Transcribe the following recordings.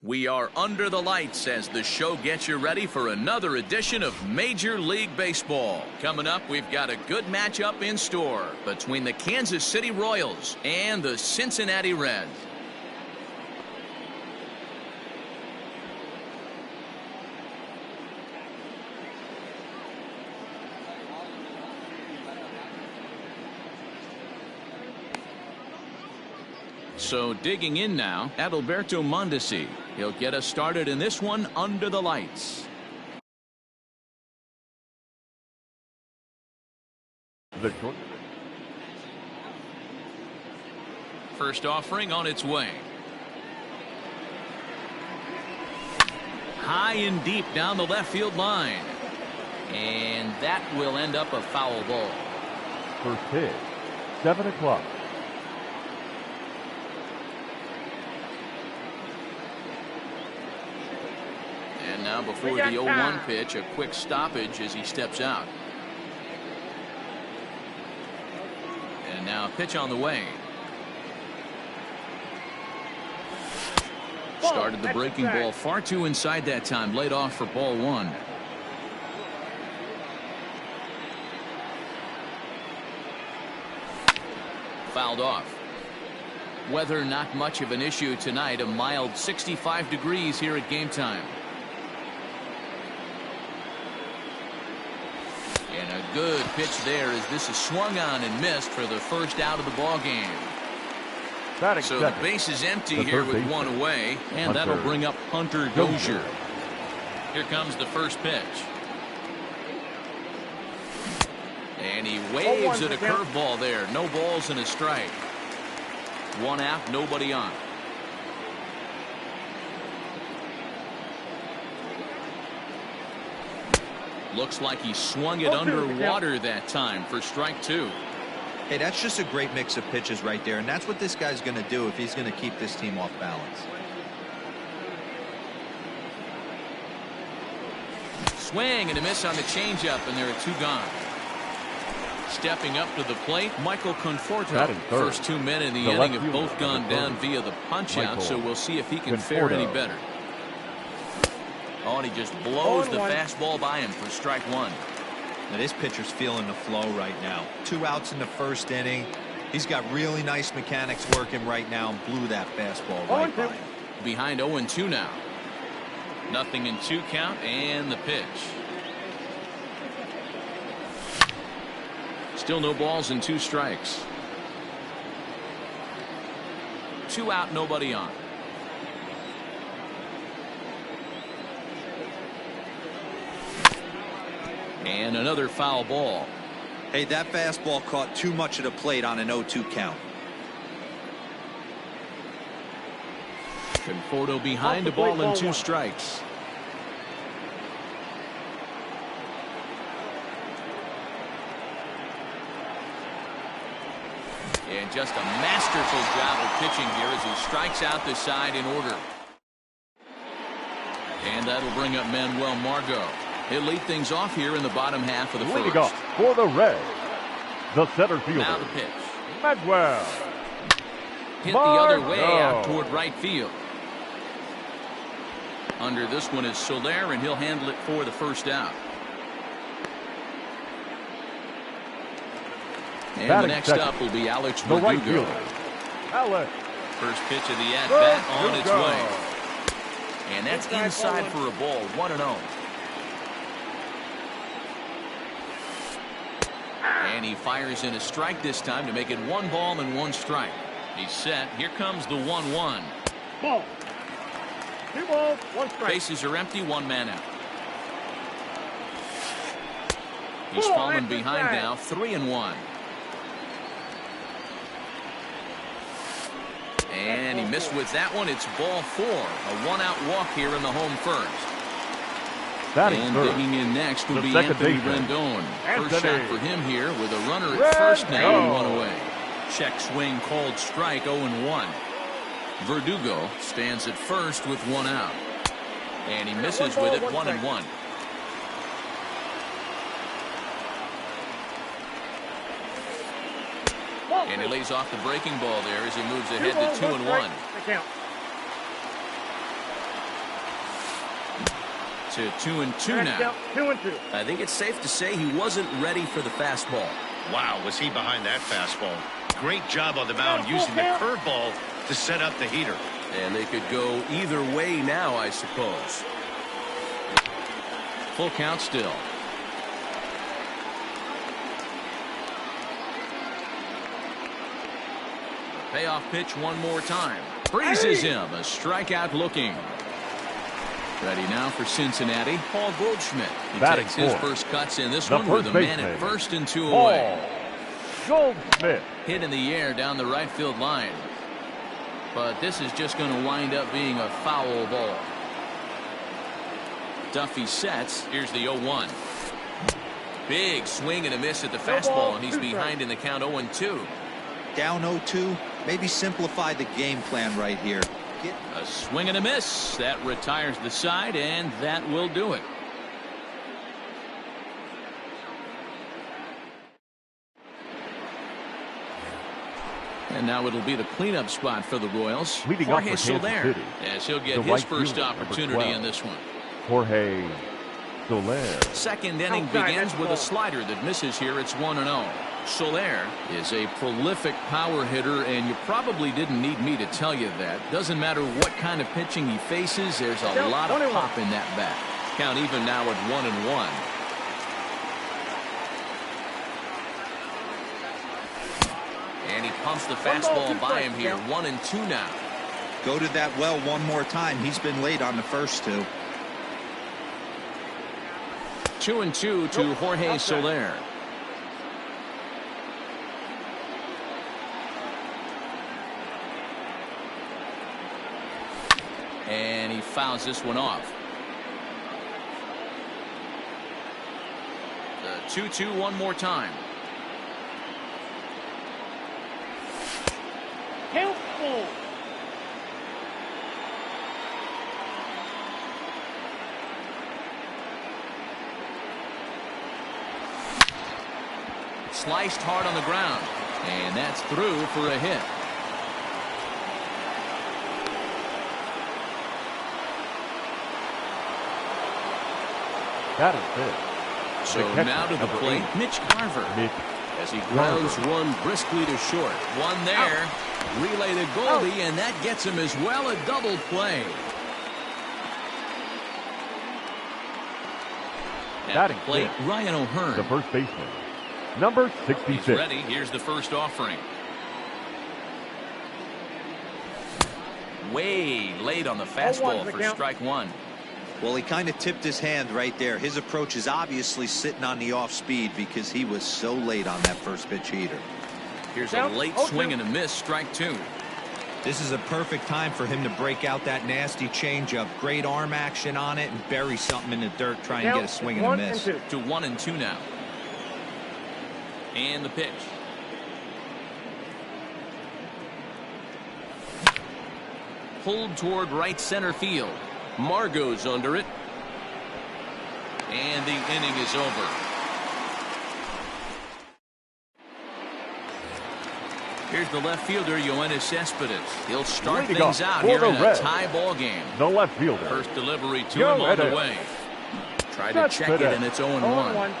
We are under the lights as the show gets you ready for another edition of Major League Baseball. Coming up, we've got a good matchup in store between the Kansas City Royals and the Cincinnati Reds. So digging in now, Adalberto Mondesi. He'll get us started in this one under the lights. First offering on its way. High and deep down the left field line. And that will end up a foul ball. First pitch, 7 o'clock. And now before the 0-1 pitch, a quick stoppage as he steps out. And now a pitch on the way. Started the breaking ball far too inside that time. Laid off for ball one. Fouled off. Weather not much of an issue tonight. A mild 65 degrees here at game time. And a good pitch there as this is swung on and missed for the first out of the ball game. So the base is empty here with one away, and that'll bring up Hunter Dozier. Here comes the first pitch. And he waves at a curveball there. No balls and a strike. One out, nobody on. Looks like he swung it underwater that time for strike two. Hey, that's just a great mix of pitches right there, and that's what this guy's going to do if he's going to keep this team off balance. Swing and a miss on the changeup, and there are two gone. Stepping up to the plate, Michael Conforto. First 2 men in the inning have both gone down via the punch-out, so we'll see if he can fare any better. Oh, and he just blows the fastball by him for strike one. Now this pitcher's feeling the flow right now. 2 outs in the first inning. He's got really nice mechanics working right now and blew that fastball right by him. Behind 0-2 now. Nothing in 2 count and the pitch. Still no balls and 2 strikes. 2 out, nobody on. And another foul ball. Hey, that fastball caught too much of the plate on an 0-2 count. Conforto behind, a ball and 2 strikes. And just a masterful job of pitching here as he strikes out the side in order. And that'll bring up Manuel Margot. He'll lead things off here in the bottom half of the first. Leading off for the Reds, the center fielder. Now the pitch. Manuel. Hit the other way out toward right field. Under this one is Soler, and he'll handle it for the first out. And the next up will be Alex Verdugo. Alex. First pitch of the at-bat on its way. And that's inside for a ball, 1-0. And he fires in a strike this time to make it 1 ball and 1 strike. He's set. Here comes the 1-1. Ball. 2 balls, 1 strike. Bases are empty, 1 man out. He's fallen behind now, 3-1. And he missed with that one. It's ball 4. A 1-out walk here in the home first. And digging in next will be Anthony Rendon. First shot for him here with a runner at first now and 1 away. Check swing called strike, 0-1. Verdugo stands at first with 1 out. And he misses with it, 1-1. And he lays off the breaking ball there as he moves ahead to 2-1. to 2-2 now. 2-2. I think it's safe to say he wasn't ready for the fastball. Wow, was he behind that fastball? Great job on the mound using the curveball to set up the heater. And they could go either way now, I suppose. Full count still. Payoff pitch one more time. Freezes him. A strikeout looking. Ready now for Cincinnati. Paul Goldschmidt. He takes his first cuts in this one with a man at first and 2 away. Goldschmidt. Hit in the air down the right field line. But this is just going to wind up being a foul ball. Duffy sets. Here's the 0-1. Big swing and a miss at the fastball, and he's behind in the count 0-2. Down 0-2. Maybe simplify the game plan right here. A swing and a miss. That retires the side, and that will do it. And now it'll be the cleanup spot for the Royals. Jorge Soler, as he'll get his first opportunity in this one. Jorge Soler. Second inning begins with a slider that misses here. It's 1-0. Soler is a prolific power hitter, and you probably didn't need me to tell you that. Doesn't matter what kind of pitching he faces, there's a lot of pop in that bat. Count even now at 1-1. And he pumps the fastball by him here. 1-2 now. Go to that well one more time. He's been late on the first two. 2-2 to Jorge Soler. And he fouls this one off. The 2-2 one more time. Helpful. Sliced hard on the ground. And that's through for a hit. That is it. So now to the plate, Mitch Garver. As he grounds one briskly to short. One there. Relay to Goldie, and that gets him as well. A double play. At the plate, Ryan O'Hearn. The first baseman. Number 66. He's ready. Here's the first offering. Way late on the fastball for strike one. Well, he kind of tipped his hand right there. His approach is obviously sitting on the off speed because he was so late on that first pitch heater. Here's a late swing and a miss. Strike two. This is a perfect time for him to break out that nasty changeup. Great arm action on it and bury something in the dirt. Try and get a swing and a miss. To 1-2 now. And the pitch. Pulled toward right center field. Margot's under it. And the inning is over. Here's the left fielder, Yoenis Cespedes. He'll start things out here in a tie ball game. The left fielder. First delivery to him on the way. Try to check it, and it's 0-1.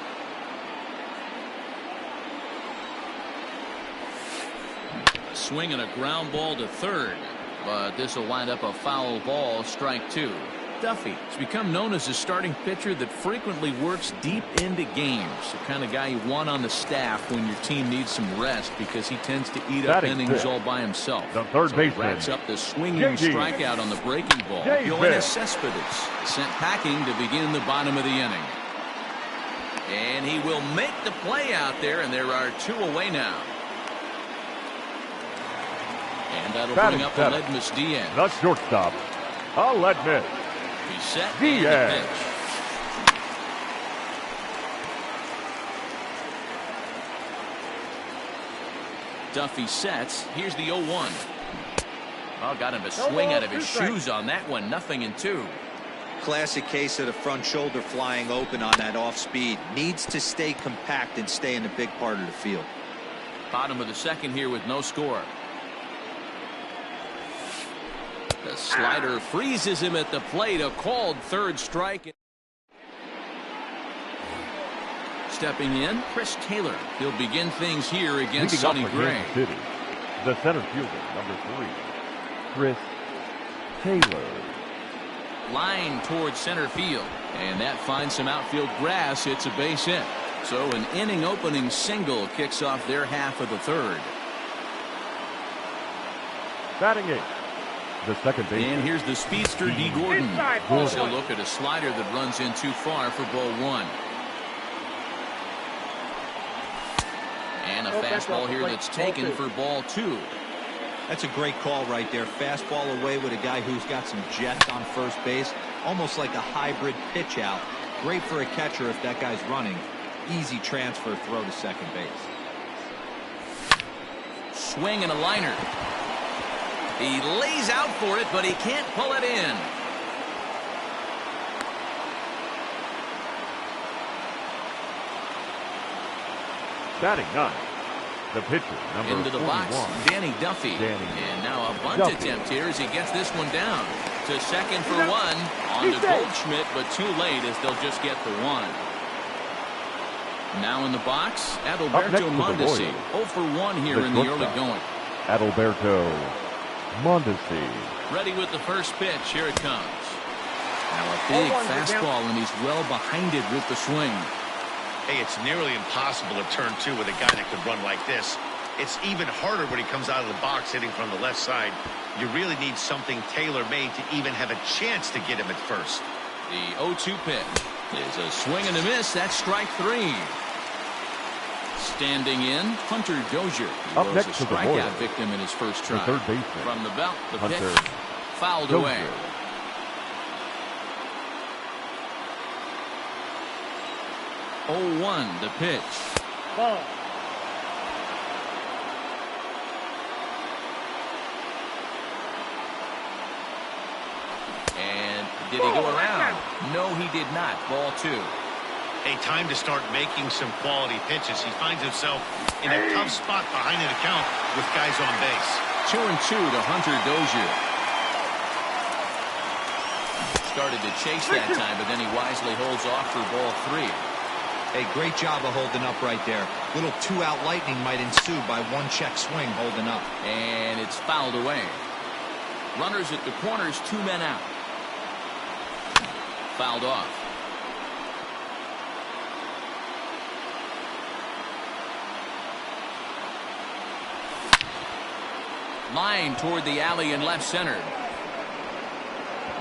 Swing and a ground ball to third. But this will wind up a foul ball. Strike two. Duffy has become known as a starting pitcher that frequently works deep into games. The kind of guy you want on the staff when your team needs some rest because he tends to eat up innings all by himself. The third baseman wraps up the swinging strikeout on the breaking ball. Yoenis Cespedes sent packing to begin the bottom of the inning. And he will make the play out there, and there are two away now. And that'll bring up Aledmus Diaz. The shortstop, Aledmus. He's set. Diaz. Duffy sets. Here's the 0-1. Oh, got him a swing out of his shoes on that one. 0-2. Classic case of the front shoulder flying open on that off speed. Needs to stay compact and stay in the big part of the field. Bottom of the second here with no score. The slider freezes him at the plate. A called third strike. Stepping in, Chris Taylor. He'll begin things here against Sonny Gray. City, the center fielder, number 3, Chris Taylor. Line towards center field, and that finds some outfield grass. It's a base hit. So an inning opening single kicks off their half of the third. Batting 8, the second baseman. And here's the speedster D. Gordon. He'll look at a slider that runs in too far for ball 1. And a fastball here that's taken for ball 2. That's a great call right there. Fastball away with a guy who's got some jets on first base. Almost like a hybrid pitch out. Great for a catcher if that guy's running. Easy transfer throw to second base. Swing and a liner. He lays out for it, but he can't pull it in. Batting 9, the pitcher, number 41. Into the box, Danny Duffy. And now a bunt attempt here as he gets this one down. To second for 1. On to Goldschmidt, but too late as they'll just get the 1. Now in the box, Adalberto Mondesi. 0 for 1 here in the early going. Adalberto Mondesi. Ready with the first pitch. Here it comes. Now a big fastball, and he's well behind it with the swing. Hey, it's nearly impossible to turn 2 with a guy that can run like this. It's even harder when he comes out of the box hitting from the left side. You really need something tailor-made to even have a chance to get him at first. The 0-2 pitch is a swing and a miss. That's strike 3. Standing in, Hunter Dozier. He was a strikeout victim in his first try. The third baseman. From the belt, the Hunter pitch fouled away. 0-1 the pitch. Ball. And did he go around? No, he did not. Ball 2. Hey, time to start making some quality pitches. He finds himself in a tough spot behind an account with guys on base. 2-2 to Hunter Dozier. Started to chase that time, but then he wisely holds off for ball 3. Hey, great job of holding up right there. Little 2-out lightning might ensue by 1-check swing holding up. And it's fouled away. Runners at the corners, 2 men out. Fouled off. Line toward the alley in left center.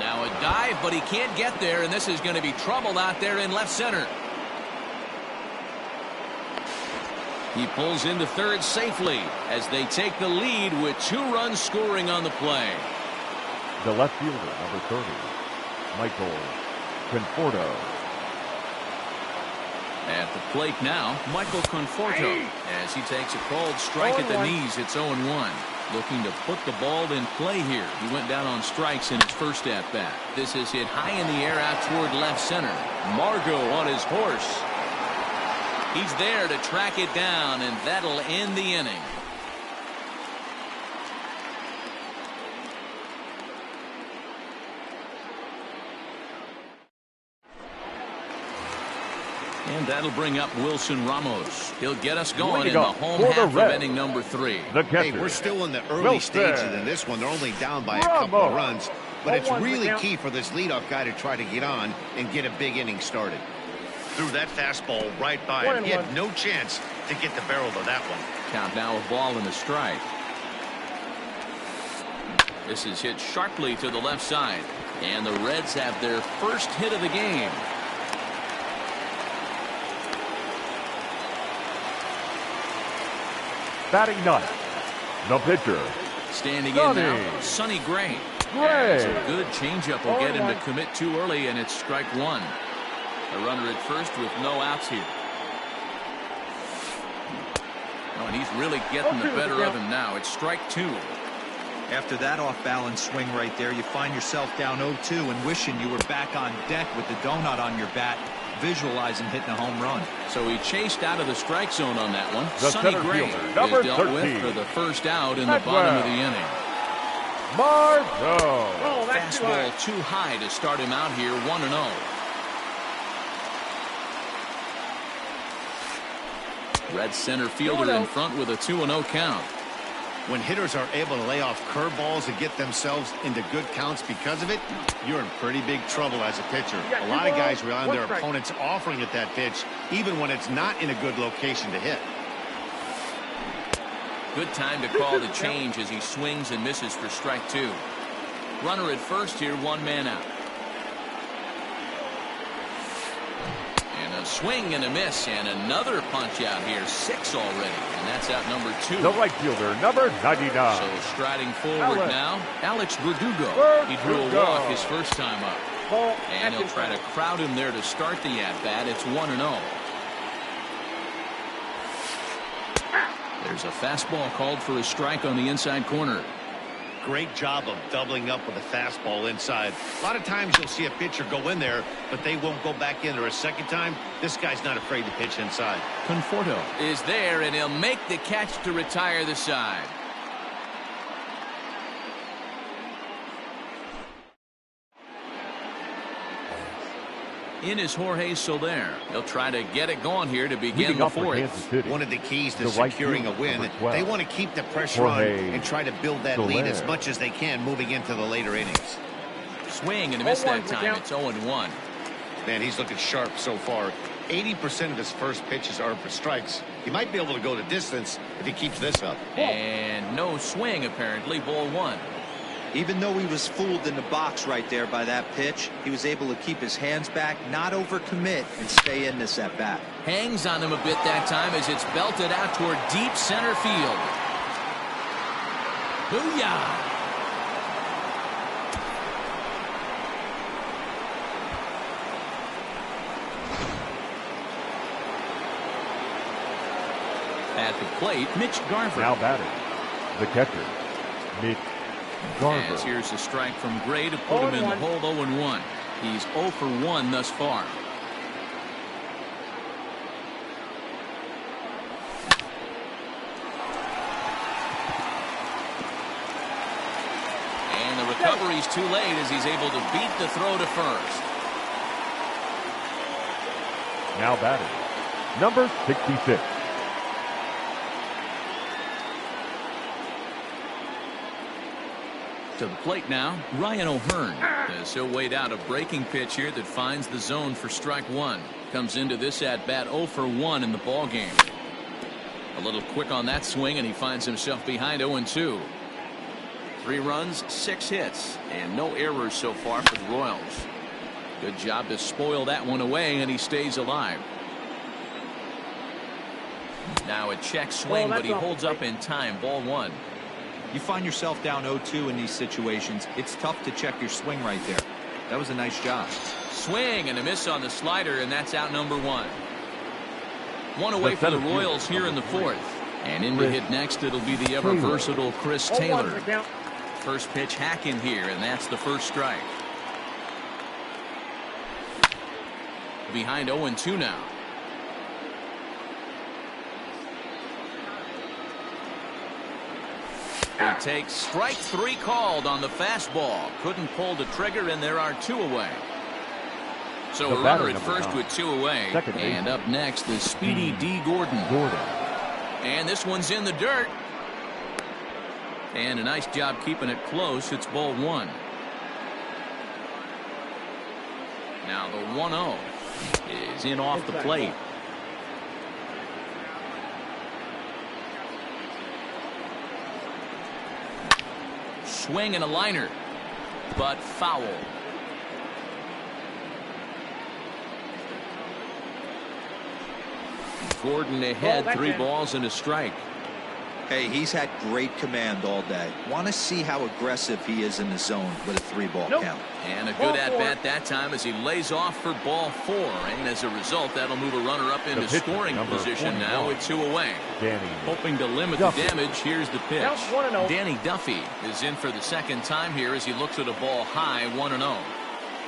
Now a dive, but he can't get there, and this is going to be trouble out there in left center. He pulls into third safely as they take the lead with 2 runs scoring on the play. The left fielder, number 30, Michael Conforto. At the plate now, Michael Conforto, as he takes a called strike at the knees. It's 0-1. Looking to put the ball in play here. He went down on strikes in his first at-bat. This is hit high in the air out toward left center. Margot on his horse. He's there to track it down, and that'll end the inning. And that'll bring up Wilson Ramos. He'll get us going in the home half of inning number 3. Hey, we're still in the early stages in this one. They're only down by a couple of runs. But it's really key for this leadoff guy to try to get on and get a big inning started. Threw that fastball right by him. He had no chance to get the barrel of that one. Count now a ball and a strike. This is hit sharply to the left side. And the Reds have their first hit of the game. Batting 9, the pitcher. Standing in now, Sonny Gray. It's a good changeup will get him to commit too early, and it's strike 1. A runner at first with no outs here. Oh, and he's really getting the better of him now. It's strike 2. After that off-balance swing right there, you find yourself down 0-2 and wishing you were back on deck with the donut on your bat, visualizing hitting a home run. So he chased out of the strike zone on that one. The Sonny Gray is dealt 13. with for the first out in the bottom of the inning. Margot. Fastball too high to start him out here, 1-0. Red center fielder in front with a 2-0 count. When hitters are able to lay off curveballs and get themselves into good counts because of it, you're in pretty big trouble as a pitcher. A lot of guys rely on their opponents offering at that pitch, even when it's not in a good location to hit. Good time to call the change as he swings and misses for strike 2. Runner at first here, 1 man out. And a swing and a miss, and another punch out here, 6 already, and that's out number 2. The right fielder, number 99. So striding forward now, Alex Verdugo. He drew a walk his first time up. And he'll try to crowd him there to start the at-bat. It's 1-0. There's a fastball called for a strike on the inside corner. Great job of doubling up with a fastball inside. A lot of times you'll see a pitcher go in there, but they won't go back in there a second time. This guy's not afraid to pitch inside. Conforto is there, and he'll make the catch to retire the side. In is Jorge Soler. He'll try to get it going here to begin the 4th. One of the keys to securing a win, they want to keep the pressure on and try to build that lead as much as they can moving into the later innings. Swing and a miss that time. It's 0-1. Man, he's looking sharp so far. 80% of his first pitches are for strikes. He might be able to go the distance if he keeps this up. And no swing, apparently. Ball 1. Even though he was fooled in the box right there by that pitch, he was able to keep his hands back, not overcommit, and stay in this at bat. Hangs on him a bit that time as it's belted out toward deep center field. Booyah! At the plate, Mitch Garver. Now batting, the catcher, Mitch Garver. As here's a strike from Gray to put him in the hole. 0-1. He's 0 for 1 thus far. And the recovery's too late as he's able to beat the throw to first. Now batting, number 66. To the plate now, Ryan O'Hearn, as he'll wait out a breaking pitch here that finds the zone for strike 1. Comes into this at bat 0 for 1 in the ball game. A little quick on that swing, and he finds himself behind 0-2. 3 runs, 6 hits, and no errors so far for the Royals. Good job to spoil that one away, and he stays alive. Now a check swing, but he holds up in time. Ball 1. You find yourself down 0-2 in these situations, it's tough to check your swing right there. That was a nice job. Swing and a miss on the slider, and that's out number 1. 1 away for the Royals here in the 4th. And in to hit next, it'll be the ever versatile Chris Taylor. First pitch hacking here, and that's the first strike. Behind 0-2 now. He takes strike 3 called on the fastball. Couldn't pull the trigger, and there are 2 away. So a runner at first with 2 away. And up next is Speedy D. Gordon. And this one's in the dirt. And a nice job keeping it close. It's ball 1. Now the 1-0 is in off the plate. Swing and a liner, but foul. Gordon ahead, 3 balls and a strike. Hey, he's had great command all day. Want to see how aggressive he is in the zone with a 3-ball count. And a good at-bat that time as he lays off for ball 4. And as a result, that'll move a runner up into scoring position now with 2 away. Hoping to limit the damage, here's the pitch. Danny Duffy is in for the second time here as he looks at a ball high, 1-0.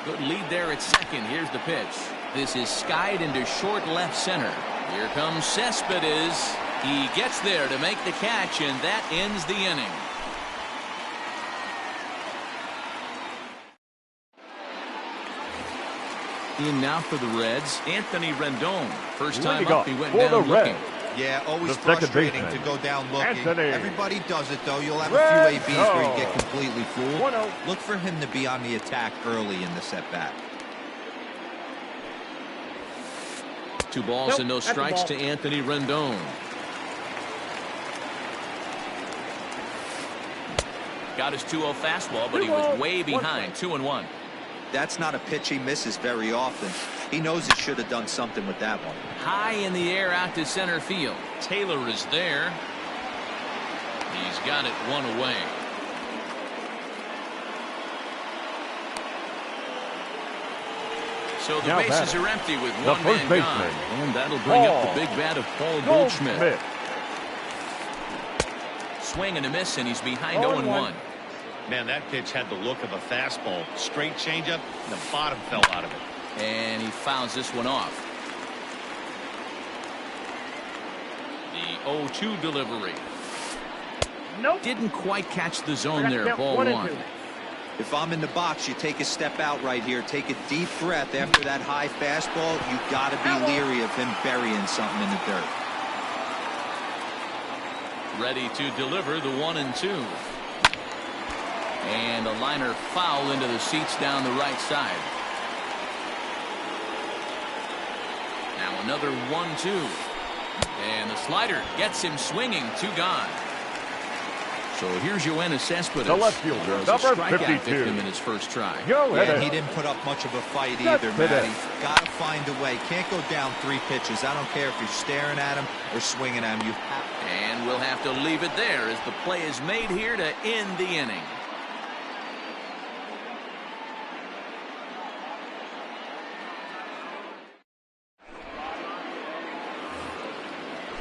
Good lead there at second. Here's the pitch. This is skied into short left center. Here comes Cespedes. He gets there to make the catch, and that ends the inning. In now for the Reds, Anthony Rendon. First time up, he went down looking. Yeah, always The second frustrating baseman, to go down looking. Anthony. Everybody does it, though. You'll have a few ABs where you get completely fooled. 1-0. Look for him to be on the attack early in the set-bat. 2 balls and no strikes to Anthony Rendon. Got his 2-0 fastball, but he was way behind. 2-1. That's not a pitch he misses very often. He knows he should have done something with that one. High in the air out to center field. Taylor is there. He's got it 1 away. So the bases are empty with 1 man gone. And that'll bring up the big bat of Paul Goldschmidt. Swing and a miss, and he's behind 0-1. Man, that pitch had the look of a fastball. Straight changeup, and the bottom fell out of it. And he fouls this one off. The 0-2 delivery. Nope. Didn't quite catch the zone there. Ball 1. If I'm in the box, you take a step out right here. Take a deep breath after that high fastball. You got to be leery of him burying something in the dirt. Ready to deliver the 1-2. And a liner foul into the seats down the right side. Now another 1-2. And the slider gets him swinging. 2 gone. So here's Yoenis Cespedes. The left fielder, number 52. Victim in his first try. Yeah, he didn't put up much of a fight either, Matty. Got to find a way. Can't go down 3 pitches. I don't care if you're staring at him or swinging at him. And we'll have to leave it there as the play is made here to end the inning.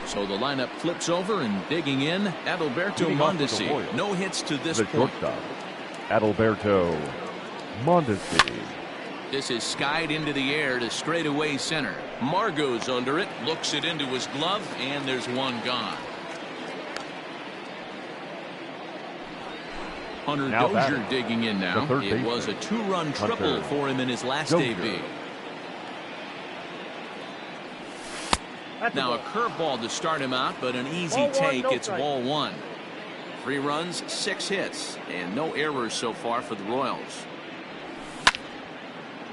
So the lineup flips over, and digging in, Adalberto Mondesi. No hits to this point. Shortstop, Adalberto Mondesi. This is skied into the air to straightaway center. Margot's under it, looks it into his glove, and there's 1 gone. Hunter Dozier digging in now. It was a 2-run triple for him in his last AB. Now a curveball to start him out, but an easy take. It's ball 1. 3 runs, 6 hits, and no errors so far for the Royals.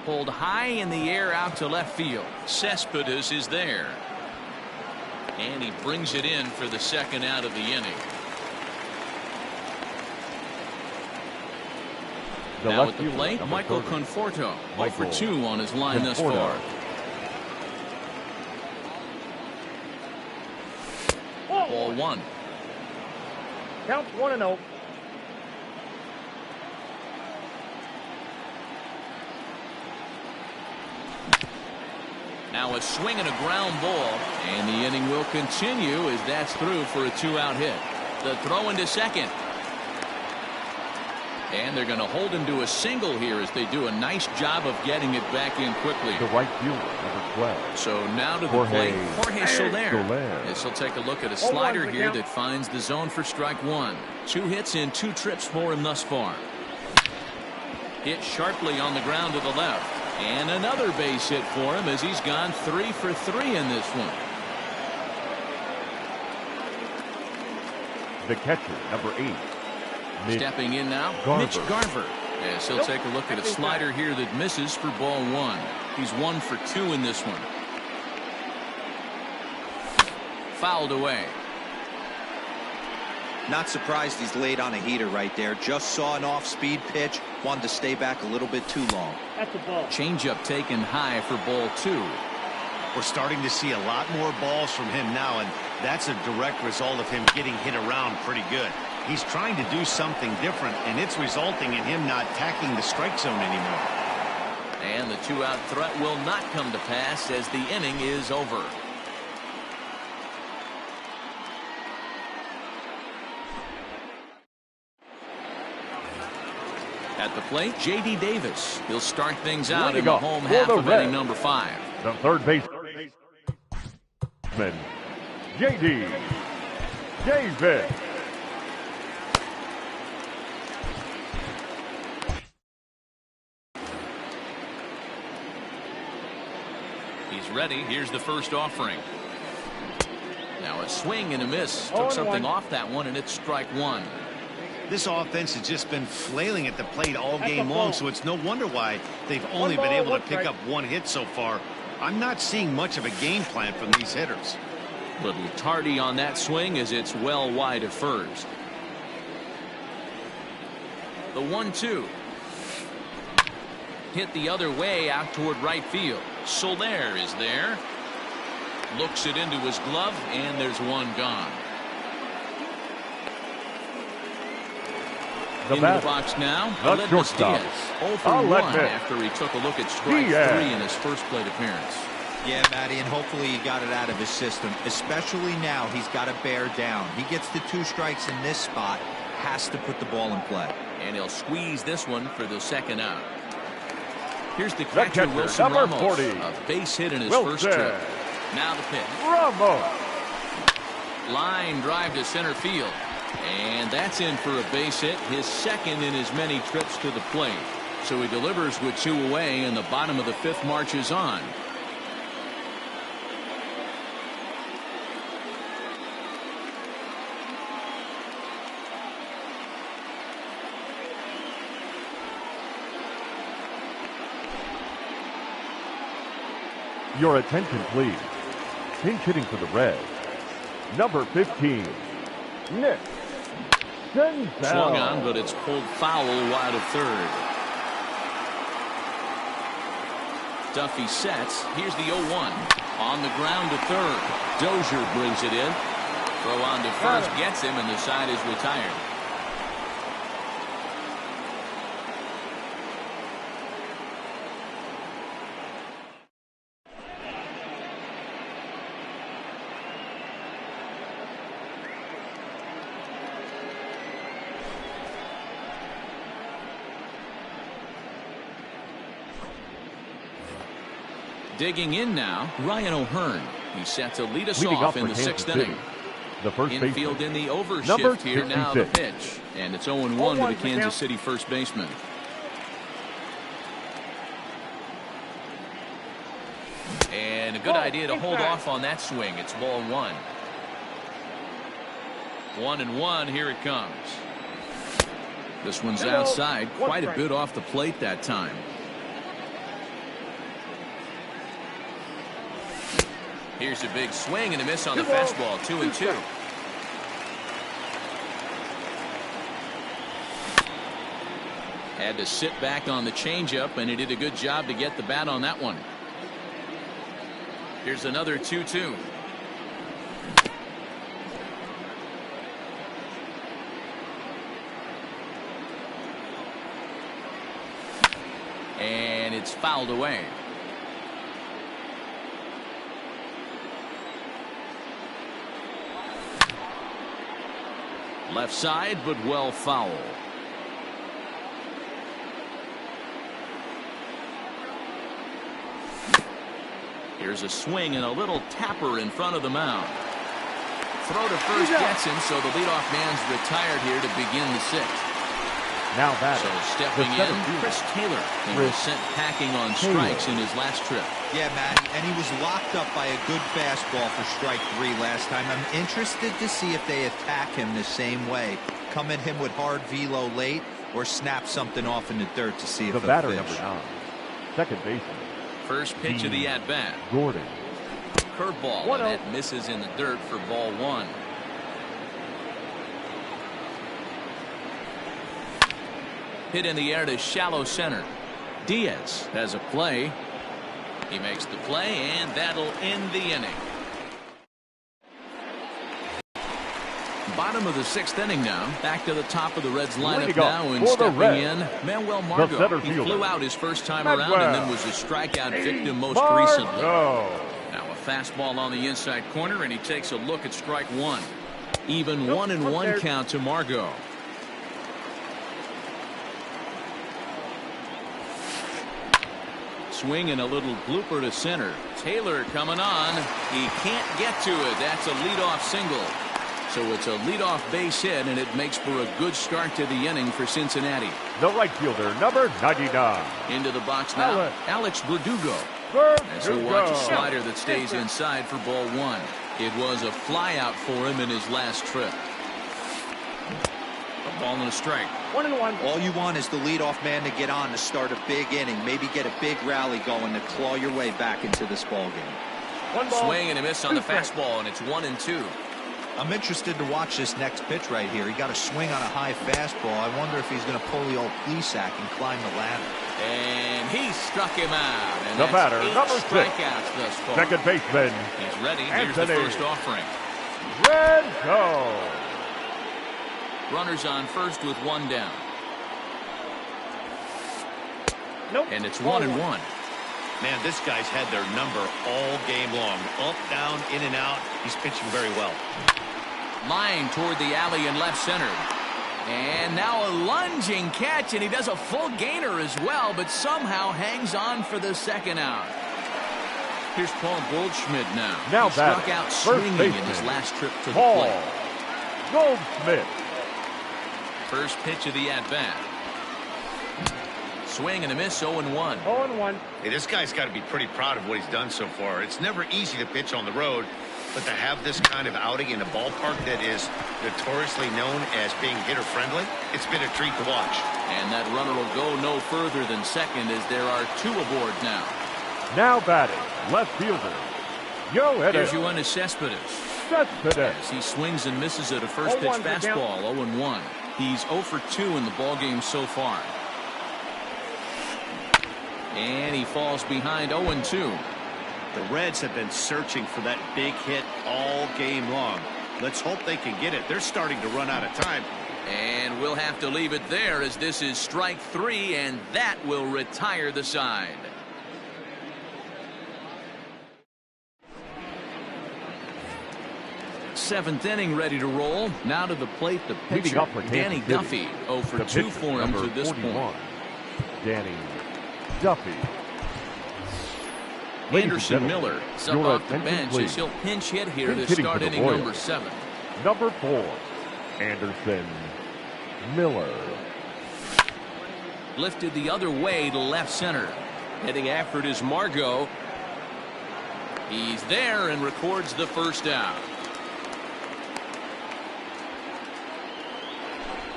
Pulled high in the air out to left field. Cespedes is there. And he brings it in for the 2nd out of the inning. Now at the plate, Michael Conforto. 0 for 2 on his line thus far. Ball 1. Count 1-0. Now a swing and a ground ball, and the inning will continue as that's through for a 2-out hit. The throw into second. And they're going to hold him to a single here as they do a nice job of getting it back in quickly. The right fielder, number 12. So now to the plate, Jorge Soler. As he'll take a look at a slider here that finds the zone for strike 1. 2 hits in 2 trips for him thus far. Hit sharply on the ground to the left. And another base hit for him as he's gone 3 for 3 in this one. The catcher, number 8. Stepping in now, Mitch Garver. As he'll take a look at a slider here that misses for ball 1. He's 1 for 2 in this one. Fouled away. Not surprised he's laid on a heater right there. Just saw an off-speed pitch. Wanted to stay back a little bit too long. That's a ball. Changeup taken high for ball 2. We're starting to see a lot more balls from him now, and that's a direct result of him getting hit around pretty good. He's trying to do something different, and it's resulting in him not attacking the strike zone anymore. And the 2-out threat will not come to pass as the inning is over. At the plate, J.D. Davis. He'll start things out in the home half of inning number 5. The third baseman, J.D. Davis. He's ready. Here's the first offering. Now a swing and a miss. Took something off that one, and it's strike one. This offense has just been flailing at the plate all game long, so it's no wonder why they've only been able to pick up one hit so far. I'm not seeing much of a game plan from these hitters. Little tardy on that swing as it's well wide of first. The 1-2. Hit the other way out toward right field. Soler is there. Looks it into his glove, and there's one gone. Into the box now, Aledmys Diaz. 0 for 1 after he took a look at strike 3 in his first plate appearance. Yeah, Matty, and hopefully he got it out of his system. Especially now, he's got to bear down. He gets the 2 strikes in this spot, has to put the ball in play. And he'll squeeze this one for the second out. Here's the catcher, Wilson Ramos. 40. A base hit in his first trip. Now the pitch. Ramos. Line drive to center field. And that's in for a base hit, his second in his many trips to the plate. So he delivers with 2 away, and the bottom of the 5th marches on. Your attention, please. Pinch hitting for the Reds. Number 15, Nick Senzel. Swung on, but it's pulled foul wide of third. Duffy sets. Here's the 0-1. On the ground to third. Dozier brings it in. Throw on to first gets him, and the side is retired. Digging in now, Ryan O'Hearn. He's set to lead us off in the 6th inning. The first infield in the overshift here. Now the pitch. And it's 0-1 to the Kansas City first baseman. And a good idea to hold off on that swing. It's ball 1. 1-1. Here it comes. This one's outside. Quite a bit off the plate that time. Here's a big swing and a miss on the fastball. 2-2. Had to sit back on the changeup, and he did a good job to get the bat on that one. Here's another 2-2. And it's fouled away. Left side, but well foul. Here's a swing and a little tapper in front of the mound. Throw to first gets him, so the leadoff man's retired here to begin the 6th. Now batter. So stepping in, Chris Taylor. He was sent packing on strikes in his last trip. Yeah, Matty, and he was locked up by a good fastball for strike 3 last time. I'm interested to see if they attack him the same way. Come at him with hard velo late, or snap something off in the dirt to see if the batter fish. number 9, second baseman. First pitch of the at-bat. Gordon. Curveball, and that misses in the dirt for ball 1. Hit in the air to shallow center. Diaz has a play. He makes the play, and that'll end the inning. Bottom of the 6th inning now. Back to the top of the Reds lineup now, and stepping in, Manuel Margot. He flew out his first time around and then was a strikeout victim most recently. Now a fastball on the inside corner, and he takes a look at strike 1. Even 1-1 count to Margot. Swing and a little blooper to center. Taylor coming on. He can't get to it. That's a leadoff single. So it's a leadoff base hit, and it makes for a good start to the inning for Cincinnati. The right fielder, number 99. Into the box now, Alex Verdugo. As he'll watch a slider that stays inside for ball 1. It was a flyout for him in his last trip. A ball and a strike. 1-1. All you want is the leadoff man to get on to start a big inning. Maybe get a big rally going to claw your way back into this ball game. One ball. Swing and a miss on the fastball, and it's 1-2. I'm interested to watch this next pitch right here. He got a swing on a high fastball. I wonder if he's going to pull the old Plesac and climb the ladder. And he struck him out. And the that's batter, 8 number 6. strikeouts thus far. Second baseman. He's ready. Here's the first offering. Renzo. Runners on first with 1 down. Nope. And it's 1-1. Man, this guy's had their number all game long. Up, down, in and out. He's pitching very well. Line toward the alley in left center. And now a lunging catch, and he does a full gainer as well, but somehow hangs on for the second out. Here's Paul Goldschmidt now. Now he struck batting, out first swinging baseman, in his last trip to the Paul plate. Goldschmidt. First pitch of the at-bat. Swing and a miss, 0-1. 0-1. Hey, this guy's got to be pretty proud of what he's done so far. It's never easy to pitch on the road, but to have this kind of outing in a ballpark that is notoriously known as being hitter-friendly, it's been a treat to watch. And that runner will go no further than second as there are 2 aboard now. Now batting, left fielder. Here's Yoenis Cespedes. As he swings and misses at a first pitch fastball, 0-1. He's 0 for 2 in the ballgame so far. And he falls behind 0-2. The Reds have been searching for that big hit all game long. Let's hope they can get it. They're starting to run out of time. And we'll have to leave it there as this is strike 3, and that will retire the side. Seventh inning ready to roll. Now to the plate, the pitcher, Danny Duffy. 0 for 2 for him to this 41. Point. Danny Duffy. Anderson Miller is up off the bench as he'll pinch hit here to start inning number 7. Number 4, Anderson Miller. Lifted the other way to left center. Heading after it is Margot. He's there and records the first out.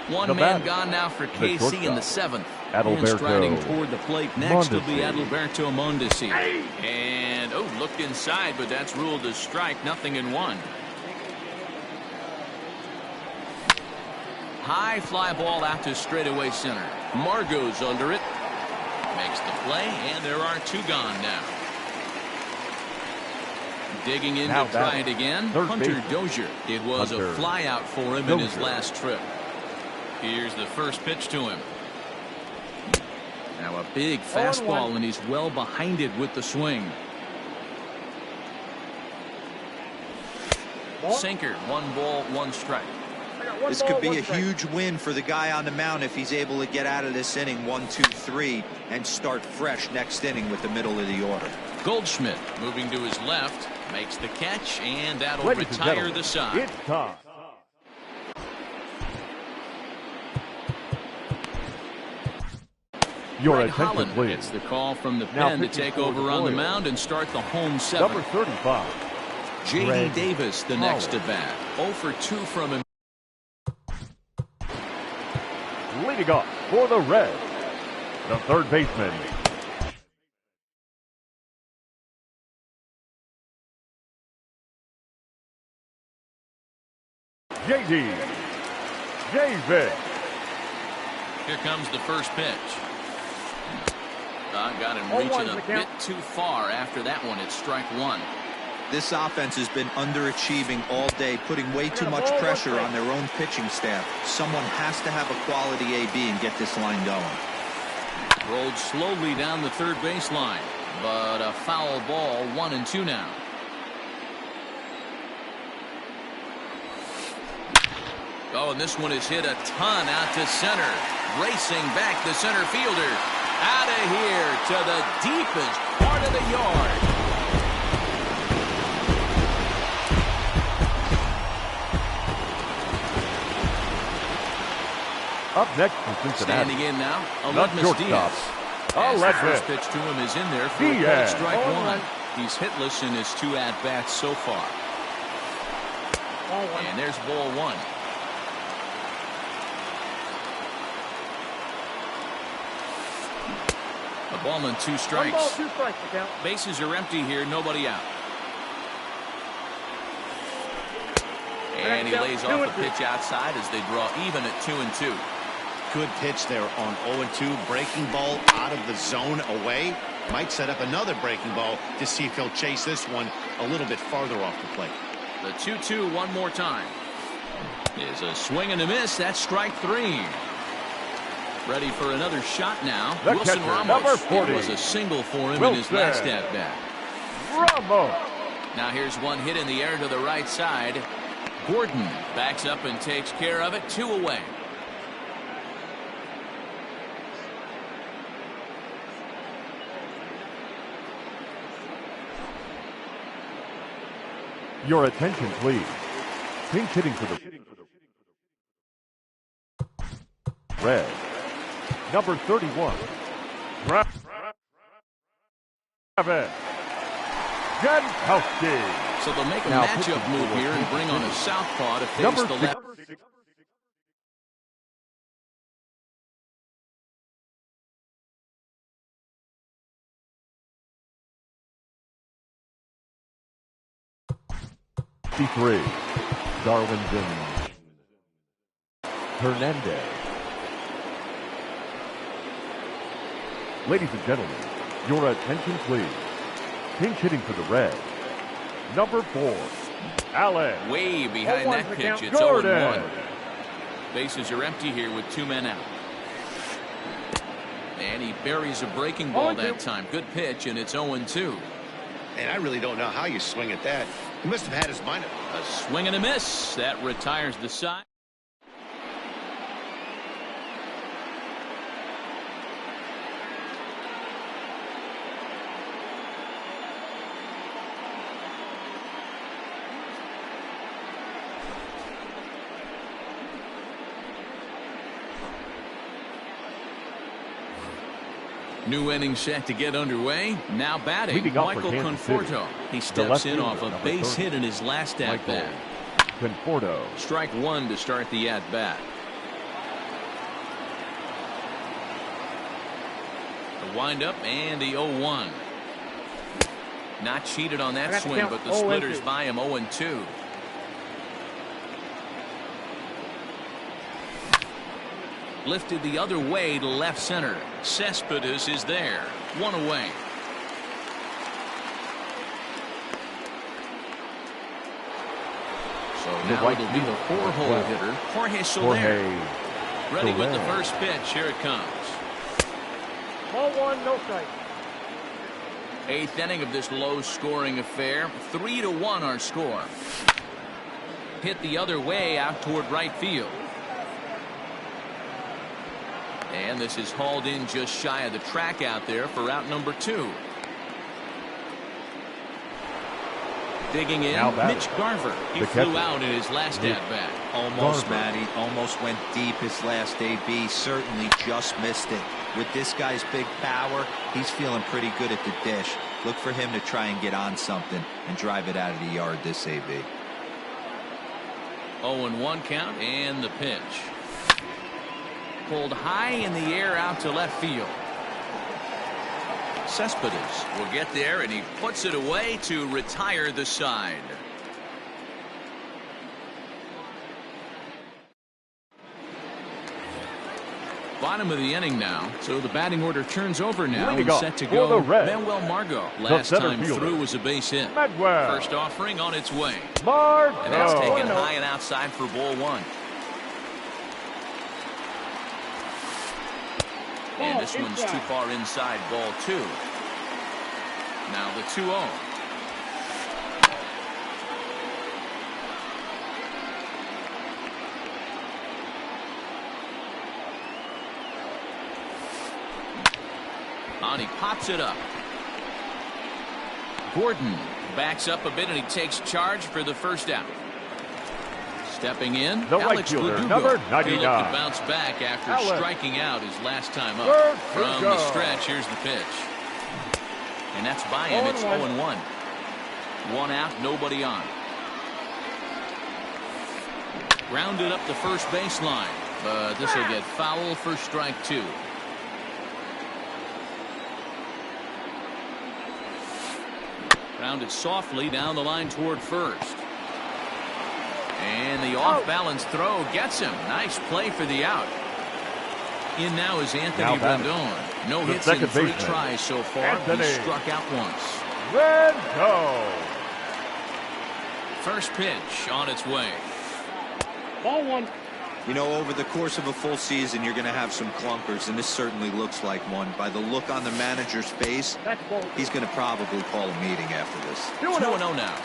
One man gone now for KC in the 7th. And striding toward the plate next will be Adalberto Mondesi. And, looked inside, but that's ruled a strike, 0-1. High fly ball out to straightaway center. Margot's under it. Makes the play, and there are 2 gone now. Digging in to try it again, Hunter Dozier. It was a fly out for him in his last trip. Here's the first pitch to him. Now a big fastball, and he's well behind it with the swing. Sinker, 1 ball, 1 strike. This could be a huge win for the guy on the mound if he's able to get out of this inning 1-2-3 and start fresh next inning with the middle of the order. Goldschmidt moving to his left, makes the catch, and that'll retire the side. It's time. Your attention, please. Gets the call from the pen to take over on the mound and start the home 7. Number 35. J.D. Davis, the next at bat. 0 for 2 from him. Leading off for the Reds, the third baseman, J.D. Davis. Here comes the first pitch. Got him reaching a bit too far after that one. It's strike 1. This offense has been underachieving all day, putting way too much pressure on their own pitching staff. Someone has to have a quality AB and get this line going. Rolled slowly down the third baseline, but a foul ball, 1-2 now. And this one is hit a ton out to center. Racing back the center fielder. Out of here to the deepest part of the yard. Up next from Cincinnati. Standing in now, Aledmus Diaz. The first pitch to him is in there for strike 1. He's hitless in his 2 at-bats so far. Ball one. And there's ball one. A ball and 2 strikes. 1 ball, 2 strikes, the count. Bases are empty here, nobody out. And he lays off the pitch outside as they draw even at 2-2. Good pitch there on 0-2. Breaking ball out of the zone away. Might set up another breaking ball to see if he'll chase this one a little bit farther off the plate. The 2-2 one more time. Is a swing and a miss. That's strike 3. Ready for another shot now. The Wilson catcher, Ramos. number 40. It was a single for him Wilson in his last at-bat. Ramos. Now here's one hit in the air to the right side. Gordon backs up and takes care of it. 2 away. Your attention, please. Pinch hitting for the Red. Number 31. Travis Jankowski. So they'll make a Now matchup move here and bring on a southpaw to face Number the left. 63. Darwin Hernandez. Ladies and gentlemen, your attention please. Pinch hitting for the Reds. Number 4, Alex. Way behind that pitch. It's Jordan. 0-1. Bases are empty here with 2 men out. And he buries a breaking ball that time. Good pitch, and it's 0-2. And I really don't know how you swing at that. He must have had his mind. A swing and a miss. That retires the side. New inning set to get underway. Now batting, Michael Conforto. He steps in off a base hit in his last at-bat. Conforto. Strike 1 to start the at-bat. The windup and the 0-1. Not cheated on that swing, but the splitters by him 0-2. Lifted the other way to left center. Cespedes is there. 1 away. So now it'll be the 4-hole hitter, Jorge Soler. Ready with the first pitch. Here it comes. Ball 1, no strike. 8th inning of this low-scoring affair. 3-1 our score. Hit the other way out toward right field. And this is hauled in just shy of the track out there for out number 2. Digging in, Mitch Garver. He flew out in his last at-bat. Almost, Matty. Almost went deep his last AB. Certainly just missed it. With this guy's big power, he's feeling pretty good at the dish. Look for him to try and get on something and drive it out of the yard this AB. 0-1 count and the pitch. Pulled high in the air out to left field. Cespedes will get there, and he puts it away to retire the side. Bottom of the inning now, so the batting order turns over now and set to go. Manuel Margot, last time through, was a base hit. First offering on its way. And that's taken high and outside for ball 1. And this one's too far inside, ball 2. Now the 2-0. On he pops it up. Gordon backs up a bit and he takes charge for the first out. Stepping in, Alex Verdugo. Number 99. He'll look to bounce back after striking out his last time up. From the stretch, here's the pitch. And that's by him. It's 0-1. 1 out, nobody on. Grounded up the first baseline, but this will get foul for strike 2. Grounded softly down the line toward first. And the off-balance throw gets him. Nice play for the out. In now is Anthony Rendon. No hits in 3 tries so far. He struck out once. Rendon. First pitch on its way. Ball 1. You know, over the course of a full season, you're going to have some clunkers, and this certainly looks like one. By the look on the manager's face, he's going to probably call a meeting after this. 2-0 now.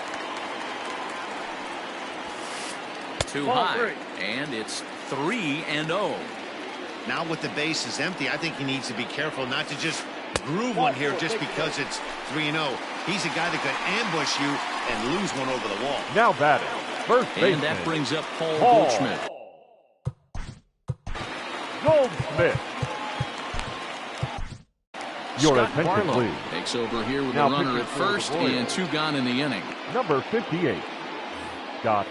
Too high, and it's 3-0. Now with the base is empty, I think he needs to be careful not to just groove one here just because it's 3-0. He's a guy that could ambush you and lose one over the wall. Now batting, first baseman. And that brings up Paul Goldschmidt. Goldschmidt. Your Scott attention, Barlow please. takes over here with Now a runner pitching at for the first Royals. and 2 gone in the inning. Number 58, Scott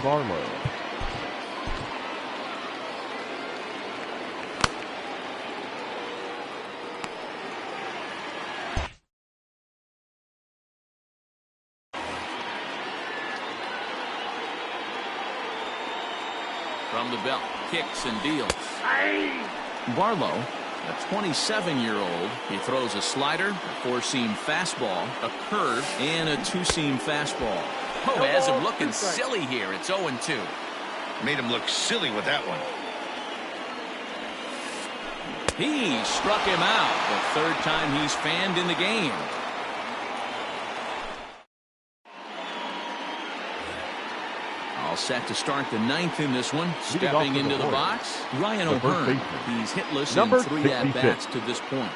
Barlow. From the belt, kicks and deals. Barlow, a 27-year-old, he throws a slider, a 4-seam fastball, a curve, and a 2-seam fastball. Oh, has him looking silly here. It's 0-2. Made him look silly with that one. He struck him out. The 3rd time he's fanned in the game. All set to start the 9th in this one. Stepping into the box, Ryan O'Hearn. He's hitless in 3 at-bats to this point.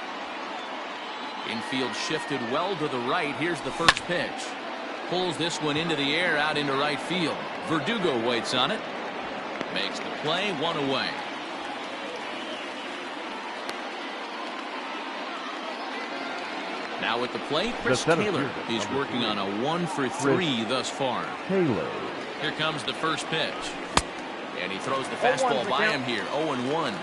Infield shifted well to the right. Here's the first pitch. Pulls this one into the air out into right field. Verdugo waits on it. Makes the play, 1 away. Now at the plate, Chris Taylor. He's working on a 1-for-3 thus far. Taylor. Here comes the first pitch. And he throws the fastball by him here. 0-1.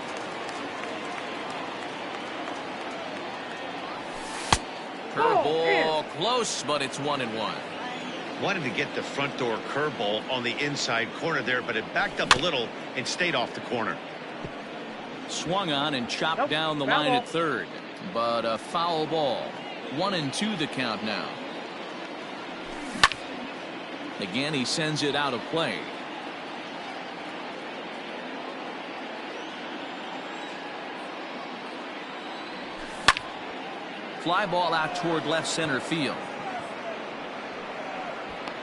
Curveball close, but it's 1-1. Wanted to get the front door curveball on the inside corner there, but it backed up a little and stayed off the corner. Swung on and chopped down the line at third, but a foul ball. 1-2 the count now. Again, he sends it out of play. Fly ball out toward left center field.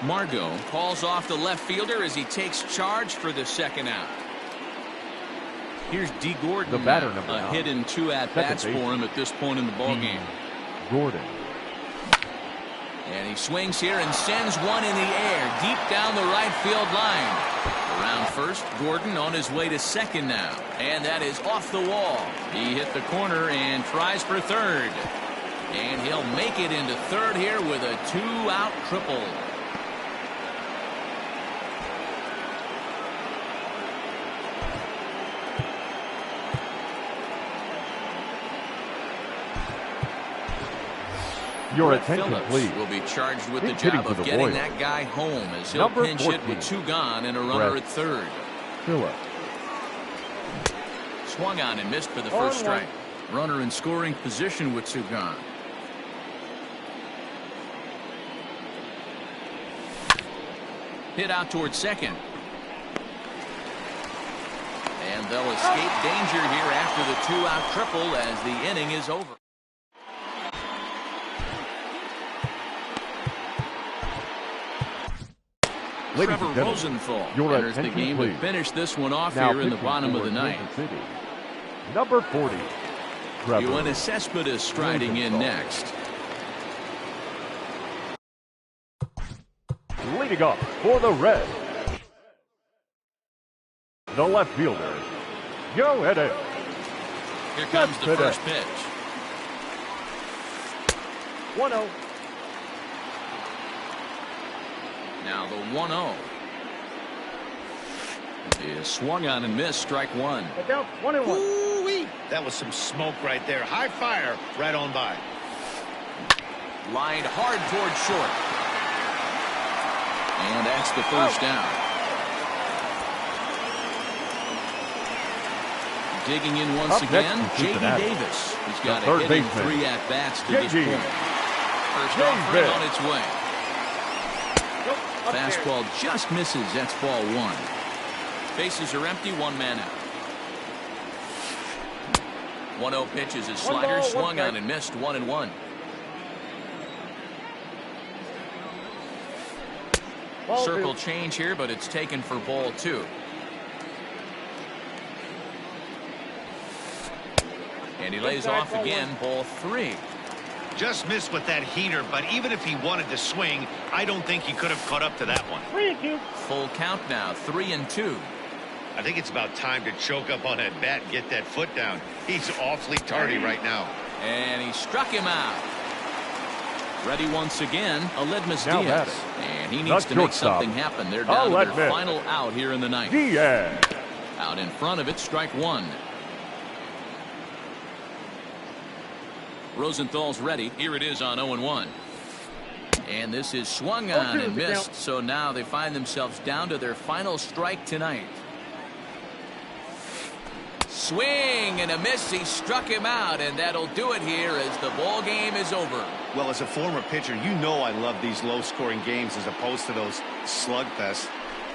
Margot calls off the left fielder as he takes charge for the 2nd out. Here's D. Gordon, the batter, a hit in 2 at-bats for him at this point in the ballgame. Gordon. And he swings here and sends one in the air deep down the right field line. Around first, Gordon on his way to 2nd now. And that is off the wall. He hit the corner and tries for 3rd. And he'll make it into 3rd here with a 2-out triple. Your Brett attention, Phillips please. will be charged with the Hitting job for of the getting Royals. that guy home as he'll Number pinch 14. it with 2 gone and a runner Brett at 3rd. Phillips. Swung on and missed for the first strike. Runner in scoring position with 2 gone. Hit out towards 2nd. And they'll escape danger here after the 2-out triple as the inning is over. Trevor Rosenthal enters the game to finish this one off now here in the bottom of the 9th. Number 40. Yoenis Cespedes striding in next. Leading up for the Reds, the left fielder, Yoenis. Here comes the first pitch. 1-0. Now the 1-0. Is swung on and missed. Strike one. Down 1-1. Ooh-wee. That was some smoke right there. High fire right on by. Lined hard towards short. And that's the first down. Digging in once again, J.D. Davis. He's got a hitting 3 at-bats to this point. First offering on its way. Fastball just misses. That's ball one. Bases are empty. 1 man out. 1-0 pitch is his slider. Swung on and missed. 1-1. Circle change here, but it's taken for ball 2. And he lays off again. Ball 3. Just missed with that heater, but even if he wanted to swing, I don't think he could have caught up to that one. 3-2. Full count now. 3-2. I think it's about time to choke up on that bat and get that foot down. He's awfully tardy right now. And he struck him out. Ready once again, Aledmus Diaz. And he needs to make something happen. They're down to their final out here in the ninth. Diaz. Out in front of it, strike one. Rosenthal's ready. Here it is on 0-1. And this is swung on and missed. So now they find themselves down to their final strike tonight. Swing and a miss. He struck him out, and that'll do it here as the ball game is over. Well, as a former pitcher, you know I love these low-scoring games as opposed to those slugfests.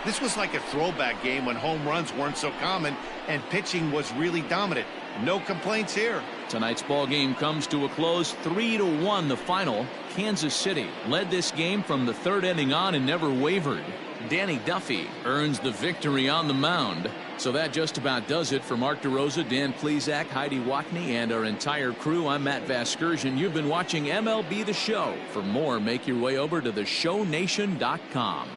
This was like a throwback game when home runs weren't so common and pitching was really dominant. No complaints here. Tonight's ball game comes to a close. 3-1 the final. Kansas City led this game from the 3rd inning on and never wavered. Danny Duffy earns the victory on the mound. So that just about does it for Mark DeRosa, Dan Plesac, Heidi Watney, and our entire crew. I'm Matt Vasgersian. You've been watching MLB The Show. For more, make your way over to theshownation.com.